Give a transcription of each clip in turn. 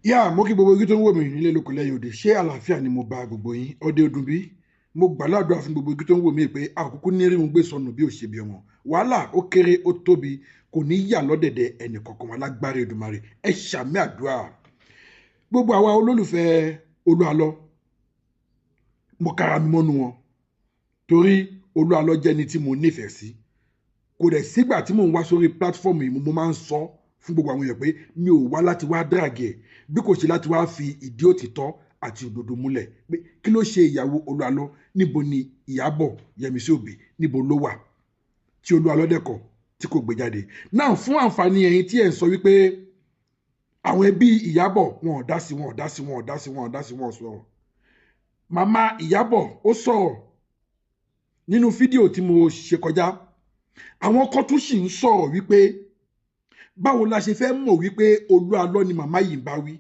yá mo kí gbogbo ojú tó ń wò mí nílé lóko lẹ́yìn òde ṣé àlàáfíà ni mo bá gbogbo yín ọdẹ ọdún bí mo gbàládùá fún gbogbo ojú tó ń wò mí pé àkókò ní rí mo gbé sọnù bí òṣèbí ọmọ wàhálà ó kéré ó tóbi kò ní yà lọ́dẹ̀dẹ̀ ẹnì kọ̀ọ̀kan wọn lágbára Èdùmàrè ẹ ṣàmì àdúrà gbogbo àwa olólùfẹ́ Olúalọ mo kára mi mọ́nu wọn torí Olúalọ jẹ́ ni tí mo nífẹ̀ẹ́ sí kò dẹ̀ sígbà tí mò ń wá sórí platform yìí mo máa ń sọ fún gbogbo àwọn èèyàn pé mi ò wá láti wá dàgẹ̀ ẹ̀ bí kò ṣe láti wá fi ìdí òtítọ́ àti òdodo múlẹ̀ pé kí ló ṣe ìyàwó Olúalọ níbo ni Ìyábọ̀ Yẹmisí Òbí níbo ló wà tí Olúalọ dẹ̀kọ̀ tí kò gbé jáde náà fún àǹfààní ẹ̀yin tí ẹ̀ ń sọ wípé àwọn ẹbí Ìyábọ̀ wọn ò dá sí wọn sọ̀rọ̀ màmá Ìyábọ̀ ó sọ̀rọ̀ nínú fídíò tí mo ṣe kọjá àwọn kan tún sì ń sọ̀rọ̀ wípé báwo la ṣe fẹ́ mọ̀ wípé Olúalọ ni màmá yìí ń bá wí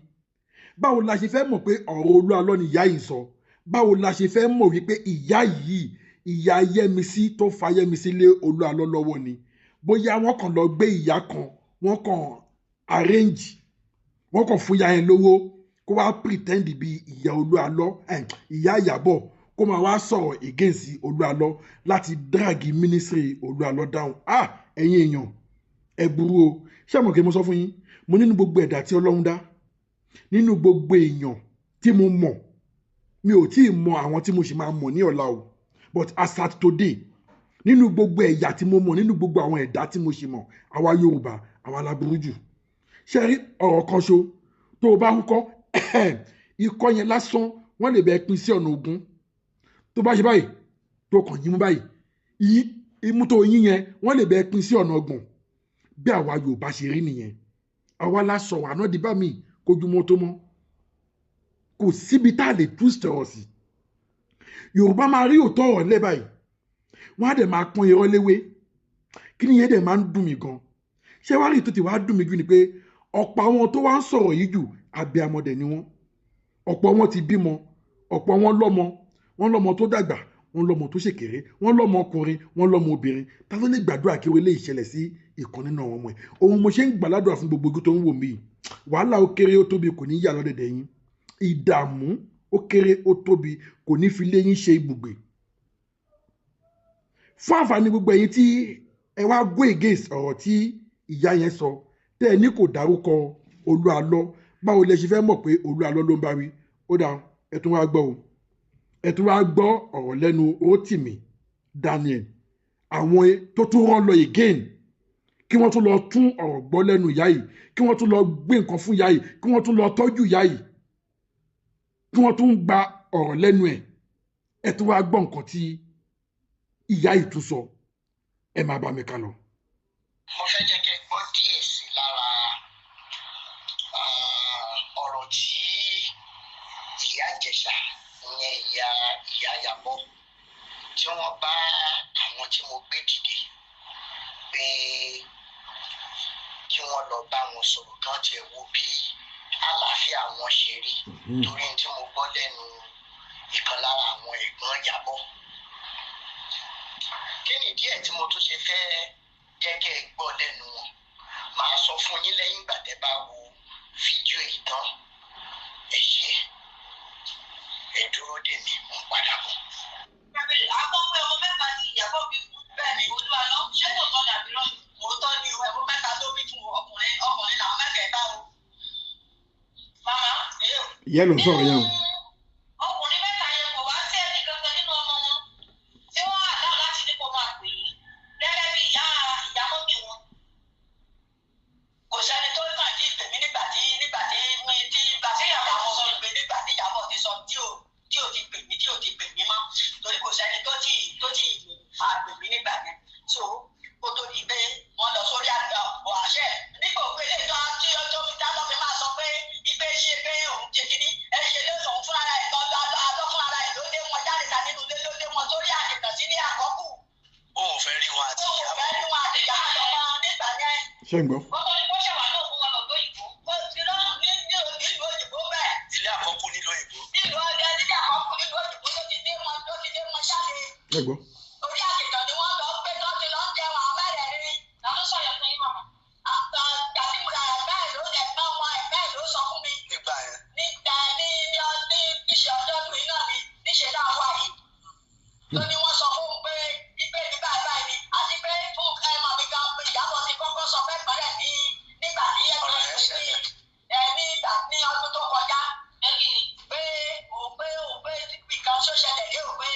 báwo la ṣe fẹ́ mọ̀ pé ọ̀rọ̀ Olúalọ ni ìyá yìí ń sọ báwo la ṣe fẹ́ mọ̀ wípé ìyá yìí ìyá Yẹmisí tó fa Yẹmisí lé Olúalọ lọ́wọ́ ni bóyá wọ́n kàn lọ gbé ìyá kan wọ́n kàn arrange wọ́n kàn fún ìyá yẹn lówó kó wá pretend bí ìyá Olúalọ ìyá Ìyábọ̀ kó máa wá sọ̀rọ̀ against Olúalọ láti drag ministry Olúalọ down ẹ̀yin èèyàn ẹ burú o ṣé àmọ̀ kí mo sọ fún yín mo nínú gbogbo ẹ̀dá tí Ọlọ́run dá nínú gbogbo èèyàn tí mo mọ̀ mi ò tí ì mọ àwọn tí mo sì máa mọ̀ ní ọ̀la o but as at today nínú gbogbo ẹ̀yà tí mo mọ̀ nínú gbogbo àwọn ẹ̀dá tí mo sì mọ̀ àwa Yorùbá àwa la burú jù ṣe rí ọ̀rọ̀ kan ṣo tó o bá húkọ́ ikọ́ yẹn lásán wọ́n lè bẹ́ẹ̀ pín sí ọ̀nà ogún tó bá ṣe báyìí tó kàn yín mú báyìí imú tó yín yẹn wọ́n lè bẹ́ẹ̀ pín sí ọ̀nà ọgbọ̀n bí àwa Yorùbá ṣe rí nìyẹn àwa la sọ̀rọ̀ àná di bá mi kójúmọ́ tó mọ́ kò síbi tá a lè tú sọ̀rọ̀ sí Yorùbá máa rí òótọ́ ọ̀rọ̀ lẹ́ báyìí wọ́n á dẹ̀ máa pọ́n irọ́ léwé kí ni yẹn dẹ̀ máa ń dùn mí gan ṣé wàá rí tó ti wàá dùn mí jù ni pé ọ̀pọ̀ àwọn tó wá ń sọ̀rọ̀ yìí jù abiyamọdẹ̀ ni wọ́n ọ̀pọ̀ wọn ti bímọ ọ̀pọ̀ wọn lọ́mọ tó dàgbà wọn lọ́mọ tó ṣèkéré wọn lọ́mọ ọkùnrin wọn lọ́mọ obìnrin ta ló lè gbàdúrà kí wọlé ìṣẹ̀lẹ̀ sí ìkan nínú àwọn ọmọ ẹ̀ ohun mo ṣe ń gbàládùn fún gbogbo ogun tó ń wò mí wàhálà ó kéré ó tóbi kò ní yà lọ́dẹ̀dẹ̀ yín ìdààmú ó kéré ó tóbi kò ní fi lé yín ṣe ibùgbé fún àǹfààní gbogbo ẹ̀yin tí ẹ wá go against ọ̀rọ̀ tí ìyá yẹn sọ tẹ́ ẹ ní kò dárúkọ Olúalọ báwo lẹ ṣe fẹ́ mọ̀ pé Olúalọ ló ń bá wí ó dà ẹ tún wá gbọ́ o ẹ tún wá gbọ́ ọ̀rọ̀ lẹ́nu Rótìmí Daniel àwọn tó tún rán lọ again kí wọ́n tún lọ tún ọ̀rọ̀ gbọ́ lẹ́nu ìyá yìí kí wọ́n tún lọ gbé nǹkan fún ìyá yìí kí wọ́n tún lọ tọ́jú ìyá yìí kí wọ́n tún gba ọ̀rọ̀ lẹ́nu ẹ̀ ẹ tún wá gbọ́ nǹkan tí ìyá yìí tún sọ ẹ máa bá mi kà lọ. mo fẹ́ jẹ́ kẹ́ gbọ́ díẹ̀ sí lára ọ̀rọ̀ tí ìyá Ìjẹ̀ṣà ìyẹn ìyá Ìyábọ̀ tí wọ́n bá àwọn tí mo gbé dìde pé kí wọ́n lọ bá wọn sọ̀rọ̀ kán tiẹ̀ wo bí àlàáfíà wọn ṣe rí torí tí mo gbọ́ lẹ́nu ìkan lára àwọn ẹ̀gbọ́n Ìyábọ̀. kí ni díẹ̀ tí mo tún ṣe fẹ́ jẹ́ kẹ́ ẹ gbọ́ lẹ́nu wọn màá sọ fún yín lẹ́yìn ìgbà tẹ́ bá wo fídíò yìí tán ẹ ṣé ẹ dúró dè mí mo ń padà bọ̀. àkọ́kọ́ ọmọ mẹ́ta ni Ìyábọ̀ bí fún bẹ́ẹ̀ ni Olúalọ ṣé kò tọ́ dàbí lọ òótọ́ ni ẹ̀rọ mẹ́ta tó bí fún ọkùnrin làwọn mẹ́tẹ̀ẹ̀ta o. màmá ìyá ló ń sọ̀rọ̀ yẹn o. ọkùnrin mẹ́ta yẹn kò wá sí ẹnì kankan nínú ọmọ wọn tí wọ́n àdá láti ní kó máa pè é gẹ́gẹ́ bí Ìyábọ̀ bí wọn. kò sẹ́ni tó kàn ní ìpèmí nígbà tí Ìyábọ̀ sọ ìpè nígbà tí Ìyábọ̀ ti sọ tí ò ti pè mí mọ́ torí kò sẹ́ni tó ti máa pè mí nígbà yẹn so kó tó di pé wọ́n lọ sórí àṣẹ nígbà òpin ilé ìtọ́ tí ọjọ́ fi dá lọ́ fi máa sọ pé ipe ṣe pé òun jẹ kínní ẹ ṣe lóṣù fún ara ẹ̀ lọ́dọ̀ adọ́ fún ara ẹ̀ ló dé wọn jáde ta nínú ilé ló dé wọn sórí àkìtàn sí ní àkọ́kù. o ò fẹ́ rí wọn àti ìyá o ò fẹ́ rí wọn àti ìyá àtọmọ nígbà yẹn. ṣé ń gbọ́. kótó ni kó ṣèwà náà fún wọn lọ́dọ̀ ìbò ó ti lọ nílùú òyìnbó bẹ́ẹ̀. ilé àkọ́kù nílùú òyìnbó. nílùú àkọ́kù nílùú òyìnbó ló ti dé wọn jáde. ṣé ń gbọ́. orí àkìtàn ni wọ́n lọ gbé tó ti lọ jẹun àwọn mẹ́rẹ̀ẹ̀rin lọ́dún sọ̀yọ̀ fún yín màmá. bẹ́ẹ̀ ló sọ fún mi. nígbà tó ní wọ́n sọ fún un pé ipe ní báyìí ni àti pé fún màmí kan Ìyábọ̀ ti kọ́kọ́ sọ fẹ́ pẹ́rẹ́ nígbà tí ẹgbẹ́ ní ọdún tó kọjá pé níbi kan tó ṣẹlẹ̀ dé o pé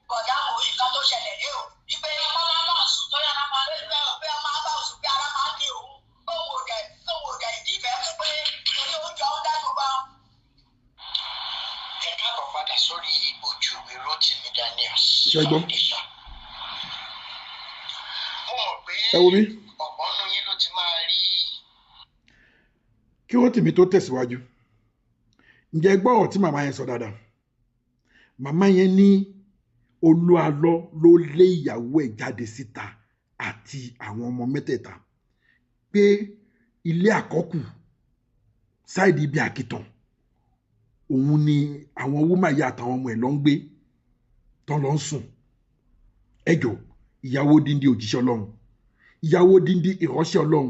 kọjá wo nǹkan tó ṣẹlẹ̀ dé o ipe ọmọ bá sùn tó yára máa lé pé ọmọ bá sùn pé ara máa ń dé òun tóun ò dẹ̀ ìdífẹ́ fún pé torí oúnjẹ ó dájú bá. Ẹ káàbọ̀ padà sórí ojú ìwé Rotimi Daniels. Ṣẹ́gbọ́n. Mo mọ̀ pé Ẹ wo mi. ọ̀pọ̀ nínú yín ló ti máa rí. Kí Rotimi tó tẹ̀síwájú, ǹjẹ́ gbọ́ ọ̀rọ̀ tí màmá yẹn sọ dáadáa? Màmá yẹn ní Olúalọ́ ló lé ìyàwó ẹ̀ jáde síta àti àwọn ọmọ mẹ́tẹ̀ẹ̀ta pé ilé àkọ́kù sáìdì ibi àkìtàn òun ni àwọn wúmà yà àtàwọn ọmọ ẹ̀ lọ ń gbé tán lọ ń sùn. Ẹjọ́ ìyàwó díndín òjíṣẹ́ Ọlọ́run, ìyàwó díndín ìránṣẹ́ Ọlọ́run.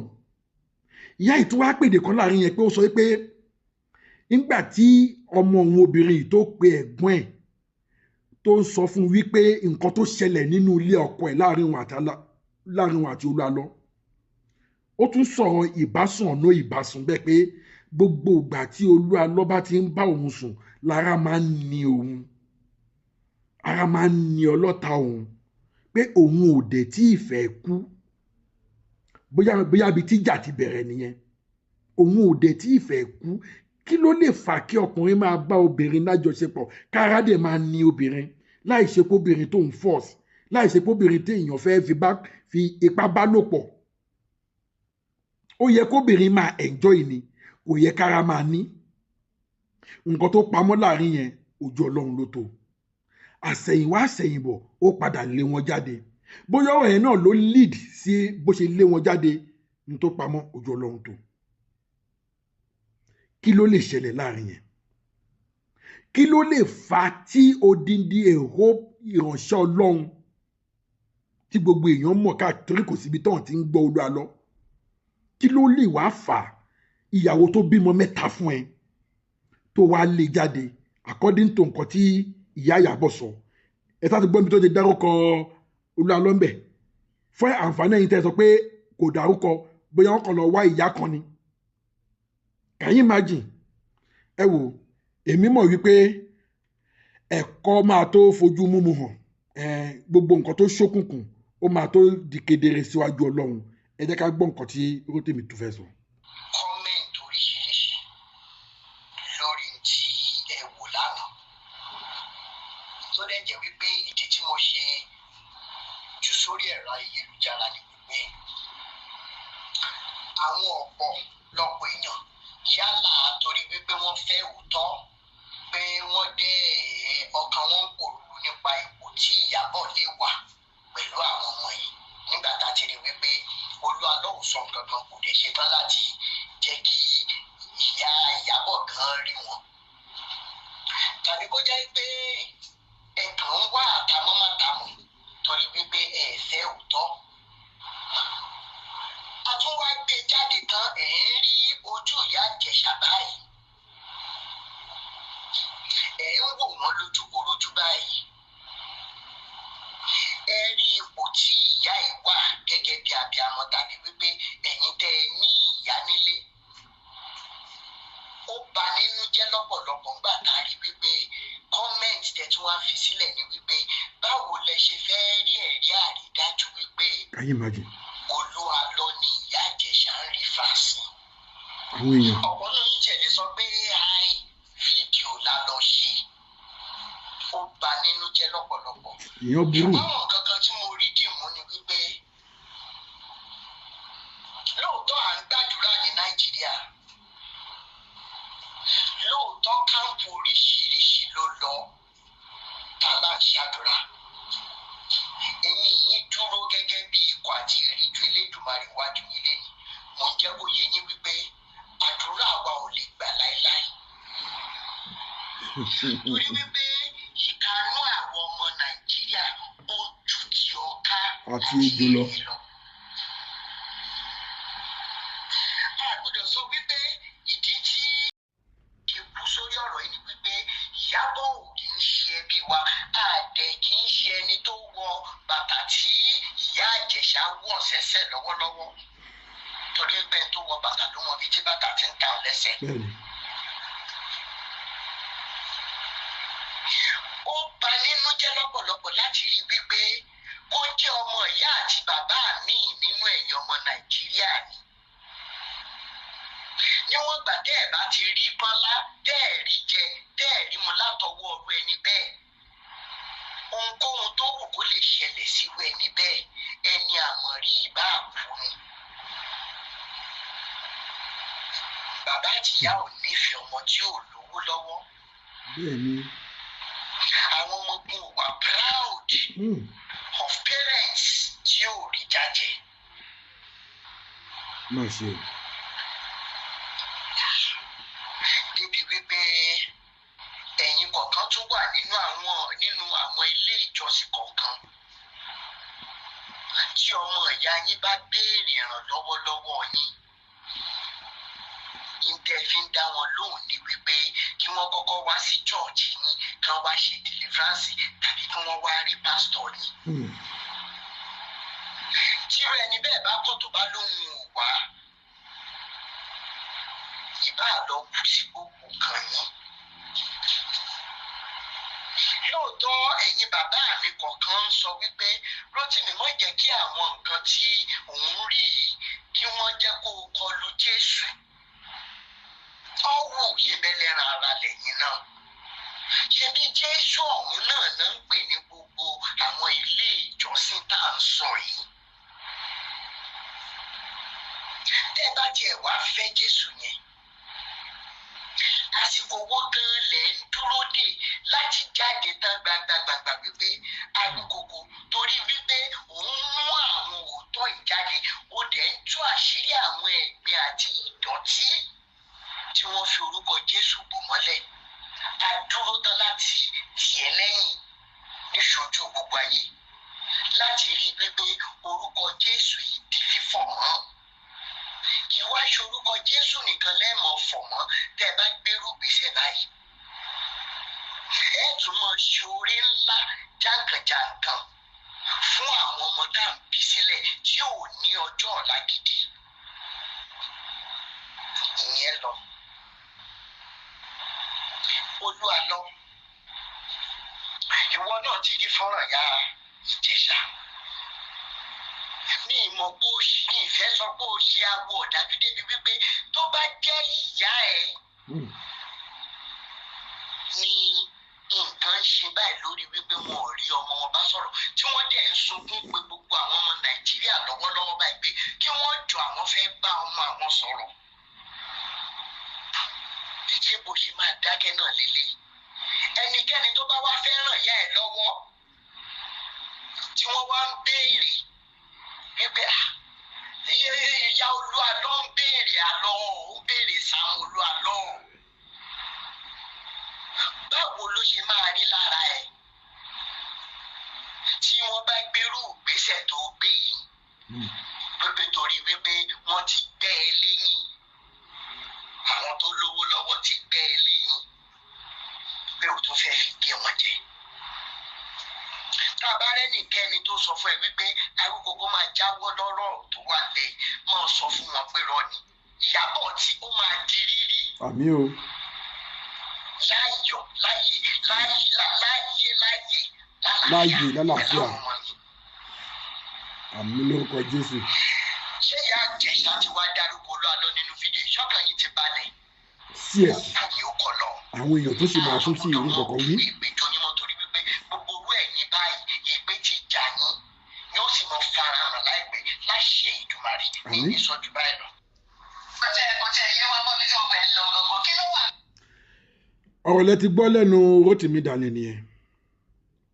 Ìyá yìí tún wá pèdè kan láàrin yẹn pé ó sọ pé nígbà tí ọmọ òun obìnrin yìí tó pe ẹ̀gbọ́n ẹ̀ tó ń sọ fún wípé nǹkan tó ṣẹlẹ̀ nínú ilé ọkọ ẹ̀ láàrin òun àti Olúalọ́, ó tún sọ̀rọ̀ ìbásùn ọ̀nà ìbásùn bẹ́ẹ̀ pé gbogbo ìgbà tí Olúalọ́ bá ti ń bá òun sùn lára máa ń ní òun, ara máa ń ní ọlọ́ta òun, pé òun ò dẹ̀ tí ìfẹ́ kú, bóyá ibi tíjà ti bẹ̀rẹ̀ nìyẹn, òun ò dẹ̀ tí ìfẹ́ kú. Kí ló lè fà kí ọkùnrin máa bá obìnrin lájọṣepọ̀ kára dẹ̀ máa ní obìnrin láì ṣe pé obìnrin tó ń force, láì ṣe pé obìnrin tí èèyàn fẹ́ fi ipá bá lò pọ̀? Ó yẹ kóbìnrin máa enjoy ni, kò yẹ kára máa ní. Nǹkan tó pamọ́ láàrin yẹn ojú Ọlọ́run ló tó. Àsẹ̀yìnwá àsẹ̀yìnbọ̀ ó padà lé wọn jáde. Bóyá ọ̀rọ̀ yẹn náà ló lead sí bó ṣe lé wọn jáde, ní tó pamọ́ ojú Ọlọ́run tó. Kí ló lè ṣẹlẹ̀ láàrin yẹn? Kí ló lè fà tí odindi èrò ìránṣẹ́ Ọlọ́run tí gbogbo èèyàn mọ̀ káàkiri kò síbi tán ti ń gbọ́ Olúalọ́? Kí ló lè wá fà ìyàwó tó bímọ 3 fún ẹ tó wá lé jáde according to nǹkan tí ìyá Ìyábọ̀ sọ? Ẹ tá ti gbọ́ mi tó ti dárúkọ Olúalọ́ ń bẹ̀ fún àǹfààní ẹ̀yin tẹ́ sọ pé kò dárúkọ, bóyá wọn kàn lọ wá ìyá kan ni. Can you imagine? Ẹ wò, èmi mọ̀ wípé ẹ̀kọ́ máa tó fojú múmu hàn, gbogbo nǹkan tó ṣókùnkùn ó máa tó di kedere síwájú Ọlọ́run. Ẹ jẹ́ ká gbọ́ nǹkan tí Rotimi tó fẹ́ sọ. Kọ́mẹ̀ntì oríṣiríṣi lórí tí ẹ wò lánàá tó dẹ̀ jẹ́ wípé ìdí tí mo ṣe jù sórí ẹ̀rọ ayélujára ni wípé àwọn ọ̀pọ̀lọpọ̀ èèyàn yálà torí wípé wọ́n fẹ́ òótọ́, pé wọ́n dé ọkàn wọn pòrúurú nípa ipò tí Ìyábọ̀ lè wà pẹ̀lú àwọn ọmọ yìí nígbà tá a ti rí wípé Olúalọ́ ò sọ nǹkan kan, kò dé ṣe tán láti jẹ́ kí ìyá Ìyábọ̀ gan rí wọn. Tàbí kó jẹ́ pé ẹ̀kàn ń wá àtàmọ́mátàmọ́ torí wípé ẹ fẹ́ òótọ́. A tún wá gbé jáde tán ẹ̀ ń rí ojú ìyá Ìjẹ̀ṣà báyìí. Ẹ̀ ń wò wọ́n lójúkorojú báyìí. Ẹ rí ipò tí ìyá ẹ̀ wà gẹ́gẹ́ bí abiyamọ tàbí wípé ẹ̀yin tẹ́ ẹ ní ìyá nílé. Ó bà nínú jẹ́ lọ́pọ̀lọpọ̀ ńgbà tá a rí wípé kọ́mẹ̀ntì tẹ́ tí wọ́n á fi sílẹ̀ ni wípé báwo lẹ ṣe fẹ́ rí ẹ̀rí àrídájú wípé Can you imagine? Olúalọ́ ni ìyá Ìjẹ̀ṣà ń rí fàásì. Àwọn èèyàn. Ọ̀pọ̀ náà ń tẹ̀lé sọ pé AI fídíò la lọ ṣe. Ó bà nínú jẹ́ lọ́pọ̀lọpọ̀. Èèyàn burú. Ṣùgbọ́n àwọn kankan tí mo rí dìmú ni wípé lóòótọ́ à ń gbàdúrà ní Nàìjíríà. Lóòótọ́ káàmpù oríṣiríṣi ló lọ tá a máa ṣàdúrà. Èmi yìí dúró gẹ́gẹ́ bí ikọ̀ àti ìríjú Elédùmarè wájú yín lẹ́yìn. Mo ń jẹ́ kó yé yín wípé àdúrà wa ò lè gbà láéláé. Torí wípé ìkànnú àwọn ọmọ Nàìjíríà ó ju ti ọ̀ká Àti ejò lọ. A gbọ́dọ̀ sọ wípé ìdí tí ṣe kú sórí ọ̀rọ̀ yìí ni wípé Ìyábọ̀ ò kì í ṣe ẹbí wa, a dẹ̀ kì í ṣe ẹni tó Ìjẹ̀ṣà wọ̀ sẹ́sẹ̀ lọ́wọ́lọ́wọ́ torí pé tó wọ bàtà ló mọ bí tí bàtà ti ń ta ọ lẹ́sẹ̀. Ó bà nínú jẹ́ lọ́pọ̀lọpọ̀ láti rí wípé kó jẹ́ ọmọ ìyá àti bàbá mi nínú ẹ̀yin ọmọ Nàìjíríà ni. Níwọ̀n gbà tẹ́ ẹ̀ bá ti rí pọ́nlá tẹ́ ẹ̀ rí jẹ tẹ́ ẹ̀ rí mu látọwọ́ ọ̀rọ̀ ẹni bẹ́ẹ̀. Ohunkóhun tó wù kó lè ṣẹlẹ̀ síwú ẹni bẹ́ẹ̀ ẹni àmọ̀rí ìbá àbú ni. Bàbá àtìyá ò nífẹ̀ẹ́ ọmọ tí ò lówó lọ́wọ́. Àwọn ọmọ ogun wà proud of parents tí ò rí jájẹ. Débi wípé ẹ̀yin kọ̀ọ̀kan tún wà nínú àwọn ilé ìjọsìn kọ̀ọ̀kan tí ọmọ ìyá yín bá béèrè ìrànlọ́wọ́ lọ́wọ́ yín. Ìtẹ́ fi ń dá wọn lóhùn ní wípé kí wọ́n kọ́kọ́ wá sí chọ́ọ̀chì yín kí wọ́n wá ṣe deliverance tàbí kí wọ́n wá rí pásítọ̀ yín. Tírú ẹni bẹ́ẹ̀ bá kọ̀ tó bá lóhùn ò wá ìbá lọ kú sí gbogbo kan yín. Lóòótọ́ ẹ̀yin bàbá mi kọ̀ọ̀kan ń sọ wípé Rótìmí má jẹ́ kí àwọn nǹkan tí òun rí yìí kí wọ́n jẹ́ kó kọlu Jésù. Ọ̀wù ìbẹ̀lẹ̀ràn ara lẹ́yìn náà. Ṣebí Jésù ọ̀hún náà ń pè ní gbogbo àwọn ilé ìjọsìn tá à ń sọ yìí. Tẹ́ bá tiẹ̀ wá fẹ́ Jésù yẹn. Àsìkò wọ́n gan lẹ̀ ń dúró dè láti jáde tán gbangba wípé alukoko torí wípé òun mú àwọn òótọ́ ìjáde ó dẹ̀ ń tú àṣírí àwọn ẹ̀gbin àti ìdọ̀tí tí wọ́n fi orúkọ Jésù bò mọ́lẹ̀. A dúró tán láti tiẹ̀ lẹ́yìn níṣojú gbogbo ayé láti rí wípé orúkọ Jésù yìí di fífọ̀ mọ́. Kì í wá ṣe orúkọ Jésù nìkan lẹ́ẹ̀mọ́ fọ̀ mọ́ tẹ́ ẹ bá gbérú gbèsè báyìí. Ẹ tún mọ ṣe oore ńlá jàǹkànjàǹkàn fún àwọn ọmọ tá à ń bí sílẹ̀ tí ò ní ọjọ́ ọ̀la gidi. Ìyẹn lọ. Olúwa lọ. Ìwọ náà ti rí fọ́nrán ya Ìjẹ̀ṣà. Ní ìmọ̀ bó ní ìfẹ́ sọ pé ó ṣe awọ ọ̀dájú débi wípé tó bá jẹ́ ìyá ẹ̀ ní nǹkan ṣe báyìí lórí wípé wọn ò rí ọmọ wọn bá sọ̀rọ̀ tí wọ́n dẹ̀ ń sunkún pé gbogbo àwọn ọmọ Nàìjíríà lọ́wọ́lọ́wọ́ báyìí pé kí wọ́n jọ àwọn fẹ́ bá ọmọ àwọn sọ̀rọ̀. Ṣé bó ṣe máa dákẹ́ náà lélẹ̀? Ẹnikẹ́ni tó bá wá fẹ́ ràn ìyá ẹ̀ lọ́wọ́ tí wọ́n wá ń béèrè wípé ìyá Olúwa ló ń béèrè àlọ́ ó ń béèrè Sam Olúwa lọ. Báwo ló ṣe máa rí lára ẹ̀ tí wọ́n bá gbérú ìgbésẹ̀ tó gbé yìí pépé torí wípé wọ́n ti gbẹ́ ẹ lẹ́yìn àwọn tó lówó lọ́wọ́ ti gbẹ́ ẹ lẹ́yìn pé o tún fẹ́ fi gé wọn jẹ. Tá a bá rẹ́nìkẹ́ni tó sọ fún ẹ wípé Arúgbógbó máa jáwọ́ lọ́rọ̀ tó wà lẹ́yìn máa sọ fún wọn pé rọ ni Ìyábọ̀ tí ó máa di rírí. Àmín o. Láyọ̀ láyé lálàáfíà. Àmín lórúkọ Jésù. Ṣé ìyá Ìjẹ̀ṣà ti wá dárúkọ lọ nínú fídíò ìṣọ́kàn yìí ti balẹ̀? Sí ẹ̀. Àwọn èèyàn tó ṣe máa tún sí ìlú kọ̀ọ̀kan wí. Ìpèjọ ni wọ́n torí wípé gbogbo owó ẹ̀yìn báyìí ìpè ti jà yín yóò sì mọ farahàn láìpẹ́ láṣẹ Ìdùmarè ní ìsọjú báyìí lọ. Ọ̀tẹ̀ yẹn wá mọ́ mi tí wọ́n bẹ̀ lọ ọmọ kí ló wà. Ọ̀rọ̀ lẹ ti gbọ́ lẹ́nu Rótìmí Daniel nìyẹn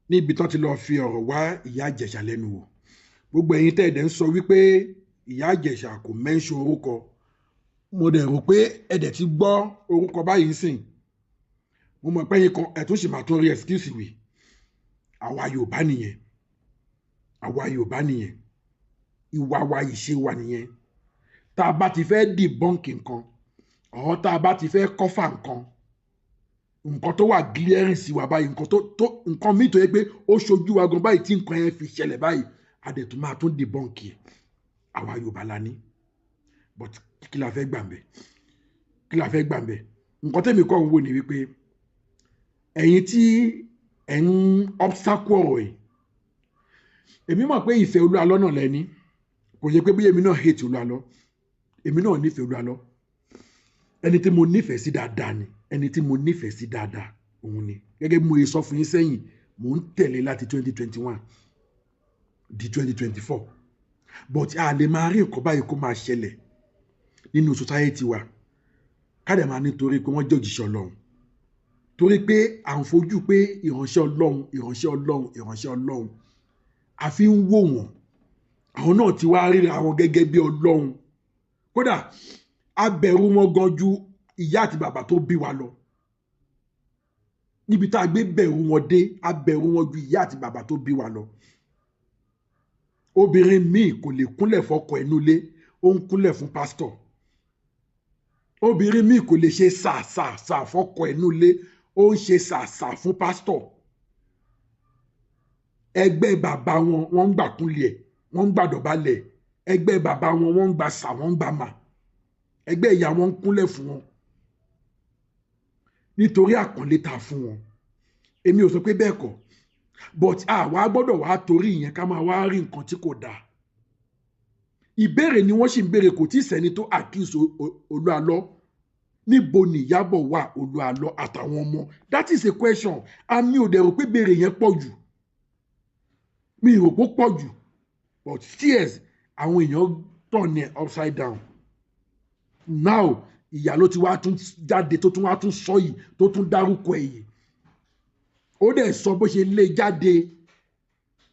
níbi tán ti lọ fi ọ̀rọ̀ wá ìyá Ìjẹ̀ṣà lẹ́nu wò. Gbogbo ẹ̀yin tẹ́ ẹ̀dẹ̀ ń sọ wípé ìyá Ìjẹ̀ṣà kò mẹ́ńṣọ orúkọ, mo dẹ̀ rò pé ẹ̀dẹ̀ ti gbọ́ orúkọ báyìí sìn. Mo mọ̀ pé yín kan ẹ̀tún sì máa tún rí excuse wì. Àwa Yorùbá nìyẹn. Ìwà wa ìṣe wa nìyẹn. Tá a bá ti fẹ́ debunk nǹkan or tá a bá ti fẹ́ kọ́fà nǹkan tó wà glaring sí wa báyìí nǹkan míì tó yẹ pé ó ṣojú wa gan báyìí tí nǹkan yẹn fi ṣẹlẹ̀ báyìí adẹ̀tún máa tún debunk ẹ̀ àwa Yorùbá la ní but kí la fẹ́ gbà ń bẹ̀ kí la fẹ́ gbà ń bẹ̀ nǹkan tẹ́mi kọ́ ń wò ní wípé ẹ̀yin tí ẹ̀ ń obstacle ọ̀rọ̀ yìí èmi mọ̀ pé ìfẹ́ Olúalọ́ náà lẹ́ni kò yẹ pé bí èmi náà hate Olúalọ́ èmi náà nífẹ̀ẹ́ Olúalọ́ ẹni tí mo nífẹ̀ẹ́ sí dáadáa ni ẹni tí mo nífẹ̀ẹ́ sí dáadáa òun ni gẹ́gẹ́ bí mo yẹ sọ fún yín sẹ́yìn mò ń tẹ̀lé láti 2021 di 2024 but a lè máa rí nǹkan báyìí kó máa ṣẹlẹ̀ nínú society wa káàdà máa nítorí pé wọ́n jẹ́ òjíṣẹ́ Ọlọ́run torí pé à ń fojú pé ìránṣẹ́ Ọlọ́run ìránṣẹ́ Ọlọ́run ìránṣẹ́ Ọlọ́run a fi ń wò wọ́n àwọn náà ti wá ríra wọn gẹ́gẹ́ bí Ọlọ́run kódà a bẹ̀rù wọn gan ju ìyá àti bàbá tó bí wa lọ níbi tá a gbé bẹ̀rù wọn dé a bẹ̀rù wọn ju ìyá àti bàbá tó bí wa lọ obìnrin míì kò lè kúnlẹ̀ fọ́kọ ẹnu ilé ó ń kúnlẹ̀ fún pásítọ̀ obìnrin míì kò lè ṣe sàsàsà fọ́kọ ẹnu ilé ó ń ṣe sàsà fún pásítọ̀ ẹgbẹ́ bàbá wọn wọ́n ń gbà kúnlẹ̀ wọ́n ń gbàdọ̀bálẹ̀ ẹgbẹ́ bàbá wọn wọ́n ń gbà sà wọ́n ń gbà mà ẹgbẹ́ ìyá wọn ń kúnlẹ̀ fún wọn nítorí àpọ́nlé ta fún wọn èmi ò sọ pé bẹ́ẹ̀ kọ́ but àwa gbọ́dọ̀ wá torí ìyẹn ká máa wá rí nǹkan tí kò dáa ìbéèrè ni wọ́n sì ń béèrè kò tí ì sẹ́ni tó accuse Olúalọ́ níbo ni Ìyábọ̀ wà Olúalọ́ àtàwọn ọmọ that is a question àmì ò dẹ̀ rò pé béèrè yẹn pọ̀ jù mi rò pé pọ̀ jù but tears àwọn èèyàn turn it upside down now ìyá ló ti wá tún jáde tó tún wá tún sọ yìí tó tún dárúkọ èyí ó dẹ̀ sọ bó ṣe lé jáde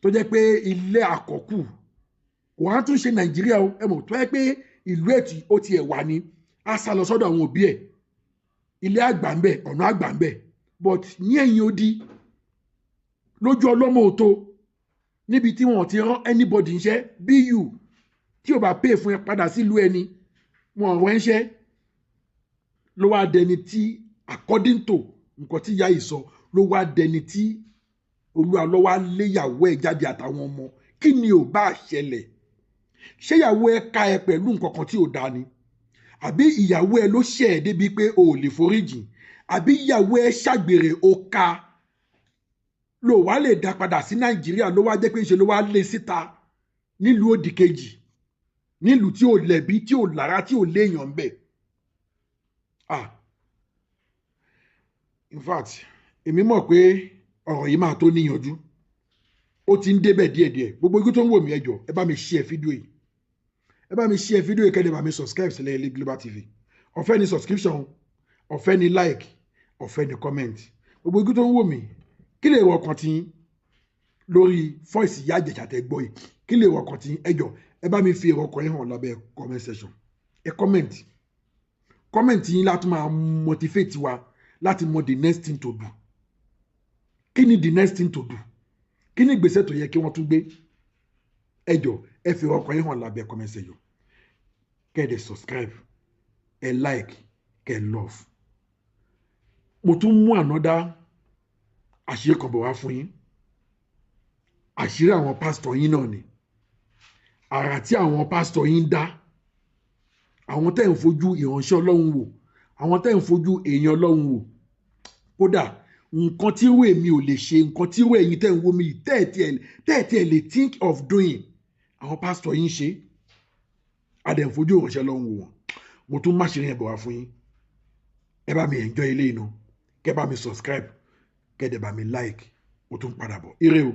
tó jẹ́ pé ilé àkọ́kù kò wá tún ṣe Nàìjíríà ẹ mọ̀ tó yẹ pé ìlú ètì ó tiẹ̀ wà ní á sá lọ sọ́dọ̀ àwọn òbí ẹ̀ ilé àgbà ń bẹ ọ̀nà àgbà ń bẹ but ní ẹ̀yìn odi lójú ọlọ́mọ òtó níbi tí wọ́n ti rán anybody ńṣẹ́ bu tí ò bá pay fún ẹ padà sílùú ẹni wọn ọ̀rọ̀ ńṣẹ́ ló wá dẹni tí according to nǹkan tí ìyá yìí sọ ló wá dẹni tí Olúalọ́ wá léyàwó ẹ̀ jáde àtàwọn ọmọ kí ni ò bá ṣẹlẹ̀ ṣé ìyàwó ẹ ká ẹ pẹ̀lú nǹkan kan tí ò dáa ni àbí ìyàwó ẹ ló ṣẹ̀ ẹ́ débi pé o ò lè foríjì àbí ìyàwó ẹ ṣàgbèrè o ká ló wá lè dá padà sí Nàìjíríà ló wá jẹ́ pé ṣe ló wá lé síta nílùú òdì kejì nílùú tí ò lẹ̀bi tí ò lára tí ò léèyàn ń bẹ̀ in fact èmi mọ̀ pé ọ̀rọ̀ yìí máa tó níyanjú ó ti ń débẹ̀ díẹ̀díẹ̀ gbogbo igun tó ń wò mí ẹ jọ̀ọ́ ẹ bá mi share fídíò yìí ẹ bá mi share fídíò yìí kẹ́lẹ́ bá mi subscribe sílẹ̀ Ilé Global TV ọ̀fẹ́ ni subscription ọ̀fẹ́ ni like ọ̀fẹ́ ni comment gbogbo igun tó ń wò mí kí lè rọ ọkàn tí lórí voice Ìyá Ìjẹ̀ṣà tẹ́ gbọ́ yìí kí lè rọ ọkàn tí ẹ jọ̀ọ́ ẹ bá mi fi èrò ọkàn yín hàn lábẹ́ comment section ẹ comment yín láti máa motivate wa láti mọ the next thing to do kí ni the next thing to do kí ni ìgbésẹ̀ tó yẹ kí wọ́n tún gbé ẹ jọ̀ọ́ ẹ fi ọkàn yín hàn lábẹ́ comment section kẹ́ ẹ dẹ̀ subscribe ẹ like kẹ́ ẹ love mo tún mú ànádá àṣírí kan bọ̀ wá fún yín àṣírí àwọn pásítọ̀ yín náà ni àrà tí àwọn pásítọ̀ yín dá àwọn tẹ́ ń fojú ìránṣẹ́ Ọlọ́run wò àwọn tẹ́ ń fojú èèyàn Ọlọ́run wò kódà nǹkan tí irú èmi ò lè ṣe nǹkan tí irú ẹ̀yin tẹ́ ń wo mi tẹ́ẹ̀tì ẹ̀ lè think of doing àwọn pásítọ̀ yín ṣe adẹ̀ ń fojú ìránṣẹ́ Ọlọ́run wò wọ́n mo tún máṣírí ẹ̀ bọ̀ wá fún yín ẹ bá mi enjoy ilé iná kẹ́ bá mi subscribe kẹ́ dẹ̀ bá mi like mo tún padà bọ̀ ire o.